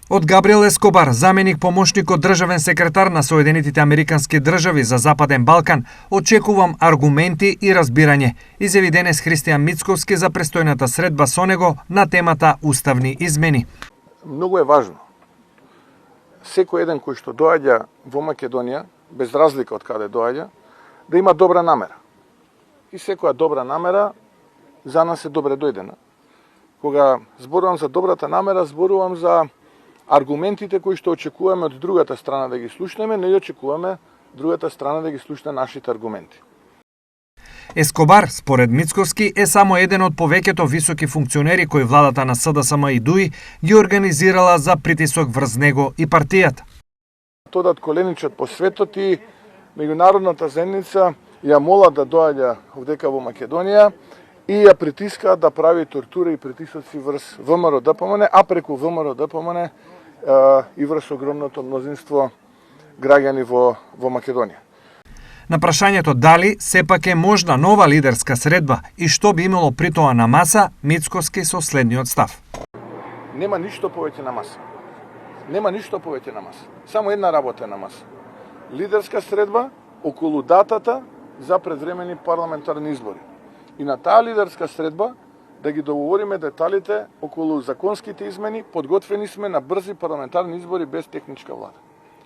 Од Габриел Ескобар, заменик помошникот државен секретар на Соединетите Американски држави за Западен Балкан, очекувам аргументи и разбирање, изјави денес Христијан Мицковски за престојната средба со него на темата уставни измени. Многу е важно секој еден кој што доаѓа во Македонија, без разлика од каде доаѓа, да има добра намера. И секоја добра намера за нас е добре дојдена. Кога зборувам за добрата намера, зборувам за аргументите кои што очекуваме од другата страна да ги слушнеме, но и очекуваме другата страна да ги слушне нашите аргументи. Ескобар, според Мицковски, е само еден од повеќето високи функционери кои владата на СДСМ и ДУИ ги организирала за притисок врз него и партијата. Тодат коленичат по светот и меѓународната заедница ја мола да доаѓа овдека во Македонија и ја притиска да прави тортура и притисоци врз ВМРО-ДПМН, а преку ВМРО-ДПМН и врз огромното мнозинство граѓани во Македонија. На прашањето дали сепак е можна нова лидерска средба и што би имало при тоа на маса, Мицковски со следниот став. Нема ништо повеќе на маса. Нема ништо повеќе на маса. Само една работа е на маса. Лидерска средба околу датата за предвремени парламентарни избори. И на таа лидерска средба да ги договориме деталите околу законските измени, подготвени сме на брзи парламентарни избори без техничка влада.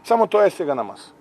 Само тоа е сега на маса.